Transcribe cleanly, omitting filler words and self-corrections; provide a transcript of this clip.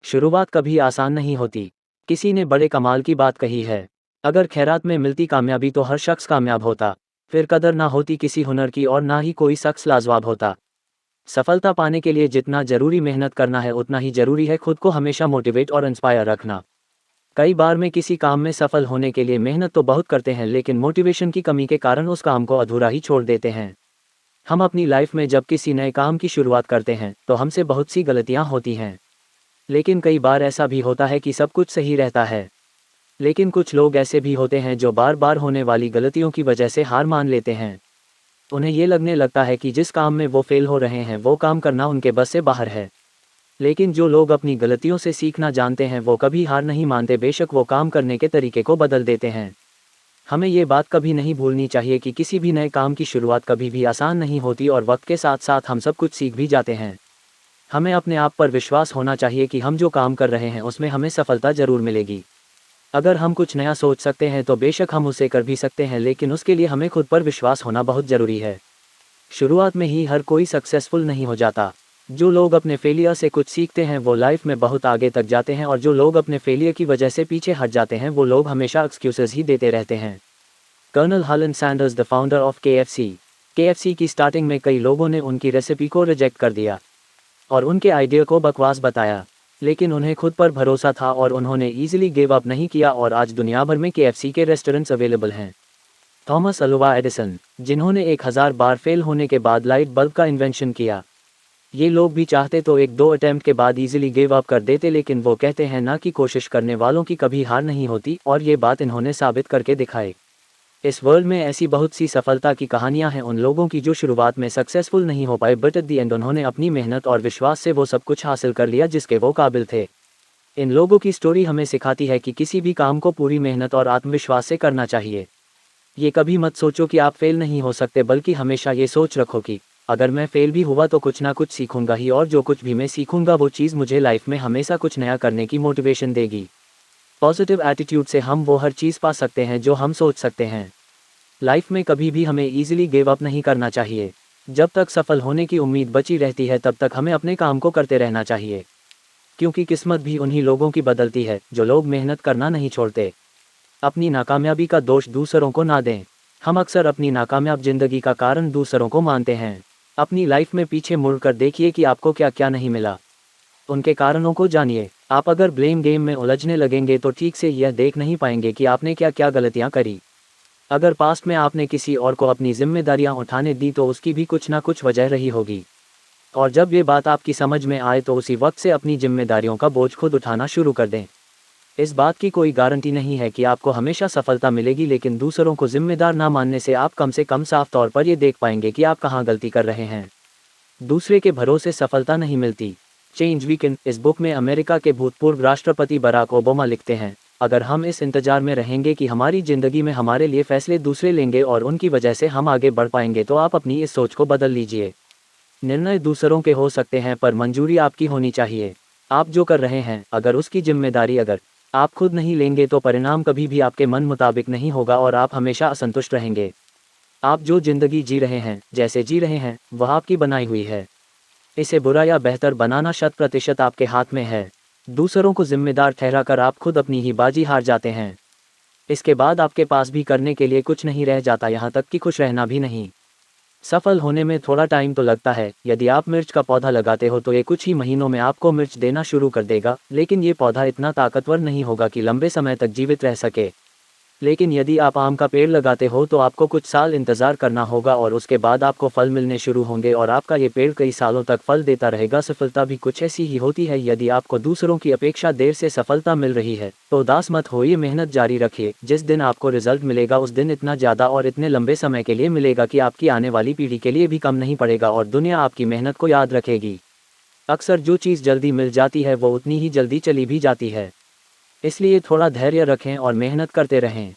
शुरुआत कभी आसान नहीं होती। किसी ने बड़े कमाल की बात कही है, अगर खैरात में मिलती कामयाबी तो हर शख्स कामयाब होता, फिर कदर ना होती किसी हुनर की और ना ही कोई शख्स लाजवाब होता। सफलता पाने के लिए जितना जरूरी मेहनत करना है उतना ही जरूरी है खुद को हमेशा मोटिवेट और इंस्पायर रखना। कई बार में किसी काम में सफल होने के लिए मेहनत तो बहुत करते हैं लेकिन मोटिवेशन की कमी के कारण उस काम को अधूरा ही छोड़ देते हैं। हम अपनी लाइफ में जब किसी नए काम की शुरुआत करते हैं तो हमसे बहुत सी गलतियां होती हैं। लेकिन कई बार ऐसा भी होता है कि सब कुछ सही रहता है। लेकिन कुछ लोग ऐसे भी होते हैं जो बार बार होने वाली गलतियों की वजह से हार मान लेते हैं। उन्हें ये लगने लगता है कि जिस काम में वो फेल हो रहे हैं वो काम करना उनके बस से बाहर है। लेकिन जो लोग अपनी गलतियों से सीखना जानते हैं वो कभी हार नहीं मानते, बेशक वो काम करने के तरीके को बदल देते हैं। हमें ये बात कभी नहीं भूलनी चाहिए कि किसी भी नए काम की शुरुआत कभी भी आसान नहीं होती और वक्त के साथ साथ हम सब कुछ सीख भी जाते हैं। हमें अपने आप पर विश्वास होना चाहिए कि हम जो काम कर रहे हैं उसमें हमें सफलता ज़रूर मिलेगी। अगर हम कुछ नया सोच सकते हैं तो बेशक हम उसे कर भी सकते हैं, लेकिन उसके लिए हमें खुद पर विश्वास होना बहुत ज़रूरी है। शुरुआत में ही हर कोई सक्सेसफुल नहीं हो जाता। जो लोग अपने फेलियर से कुछ सीखते हैं वो लाइफ में बहुत आगे तक जाते हैं, और जो लोग अपने फेलियर की वजह से पीछे हट जाते हैं वो लोग हमेशा एक्सक्यूजेस ही देते रहते हैं। Colonel Harland Sanders, the founder of KFC की स्टार्टिंग में कई लोगों ने उनकी रेसिपी को रिजेक्ट कर दिया और उनके आइडिया को बकवास बताया, लेकिन उन्हें खुद पर भरोसा था और उन्होंने ईजिली गिव अप नहीं किया और आज दुनिया भर में KFC के रेस्टोरेंट्स अवेलेबल हैं। थॉमस अल्वा एडिसन, जिन्होंने 1000 बार फेल होने के बाद लाइट बल्ब का इन्वेंशन किया। ये लोग भी चाहते तो एक दो अटेम्प्ट के बाद इजीली गिव अप कर देते, लेकिन वो कहते हैं ना कि कोशिश करने वालों की कभी हार नहीं होती, और ये बात इन्होंने साबित करके दिखाई। इस वर्ल्ड में ऐसी बहुत सी सफलता की कहानियां हैं उन लोगों की जो शुरुआत में सक्सेसफुल नहीं हो पाए, बट एट दी एंड उन्होंने अपनी मेहनत और विश्वास से वो सब कुछ हासिल कर लिया जिसके वो काबिल थे। इन लोगों की स्टोरी हमें सिखाती है कि किसी भी काम को पूरी मेहनत और आत्मविश्वास से करना चाहिए। ये कभी मत सोचो कि आप फेल नहीं हो सकते, बल्कि हमेशा ये सोच रखो कि अगर मैं फेल भी हुआ तो कुछ ना कुछ सीखूंगा ही, और जो कुछ भी मैं सीखूंगा वो चीज़ मुझे लाइफ में हमेशा कुछ नया करने की मोटिवेशन देगी। पॉजिटिव एटीट्यूड से हम वो हर चीज़ पा सकते हैं जो हम सोच सकते हैं। लाइफ में कभी भी हमें ईजिली गिव अप नहीं करना चाहिए। जब तक सफल होने की उम्मीद बची रहती है तब तक हमें अपने काम को करते रहना चाहिए, क्योंकि किस्मत भी उन्हीं लोगों की बदलती है जो लोग मेहनत करना नहीं छोड़ते। अपनी नाकामयाबी का दोष दूसरों को ना दें। हम अक्सर अपनी नाकामयाब जिंदगी का कारण दूसरों को मानते हैं। अपनी लाइफ में पीछे मुड़कर देखिए कि आपको क्या क्या नहीं मिला, उनके कारणों को जानिए। आप अगर ब्लेम गेम में उलझने लगेंगे तो ठीक से यह देख नहीं पाएंगे कि आपने क्या क्या गलतियां करी। अगर पास्ट में आपने किसी और को अपनी जिम्मेदारियां उठाने दी तो उसकी भी कुछ ना कुछ वजह रही होगी, और जब ये बात आपकी समझ में आए तो उसी वक्त से अपनी जिम्मेदारियों का बोझ खुद उठाना शुरू कर दें। इस बात की कोई गारंटी नहीं है कि आपको हमेशा सफलता मिलेगी, लेकिन दूसरों को जिम्मेदार ना मानने से कम साफ तौर पर ये देख पाएंगे कि आप कहाँ गलती कर रहे हैं। दूसरे के भरोसे सफलता नहीं मिलती। चेंज वीकेंड, इस बुक में अमेरिका के भूतपूर्व राष्ट्रपति बराक ओबामा लिखते हैं, अगर हम इस इंतजार में रहेंगे कि हमारी ज़िंदगी में हमारे लिए फैसले दूसरे लेंगे और उनकी वजह से हम आगे बढ़ पाएंगे तो आप अपनी इस सोच को बदल लीजिए। निर्णय दूसरों के हो सकते हैं पर मंजूरी आपकी होनी चाहिए। आप जो कर रहे हैं अगर उसकी जिम्मेदारी अगर आप खुद नहीं लेंगे तो परिणाम कभी भी आपके मन मुताबिक नहीं होगा और आप हमेशा असंतुष्ट रहेंगे। आप जो ज़िंदगी जी रहे हैं, जैसे जी रहे हैं, वह आपकी बनाई हुई है। इसे बुरा या बेहतर बनाना 100% आपके हाथ में है। दूसरों को जिम्मेदार ठहराकर आप खुद अपनी ही बाजी हार जाते हैं। इसके बाद आपके पास भी करने के लिए कुछ नहीं रह जाता, यहाँ तक कि खुश रहना भी नहीं। सफल होने में थोड़ा टाइम तो लगता है। यदि आप मिर्च का पौधा लगाते हो तो ये कुछ ही महीनों में आपको मिर्च देना शुरू कर देगा, लेकिन ये पौधा इतना ताकतवर नहीं होगा कि लंबे समय तक जीवित रह सके। लेकिन यदि आप आम का पेड़ लगाते हो तो आपको कुछ साल इंतज़ार करना होगा और उसके बाद आपको फल मिलने शुरू होंगे और आपका ये पेड़ कई सालों तक फल देता रहेगा। सफलता भी कुछ ऐसी ही होती है। यदि आपको दूसरों की अपेक्षा देर से सफलता मिल रही है तो उदास मत होइए, मेहनत जारी रखिए। जिस दिन आपको रिजल्ट मिलेगा उस दिन इतना ज़्यादा और इतने लंबे समय के लिए मिलेगा कि आपकी आने वाली पीढ़ी के लिए भी कम नहीं पड़ेगा और दुनिया आपकी मेहनत को याद रखेगी। अक्सर जो चीज़ जल्दी मिल जाती है वो उतनी ही जल्दी चली भी जाती है। इसलिए थोड़ा धैर्य रखें और मेहनत करते रहें।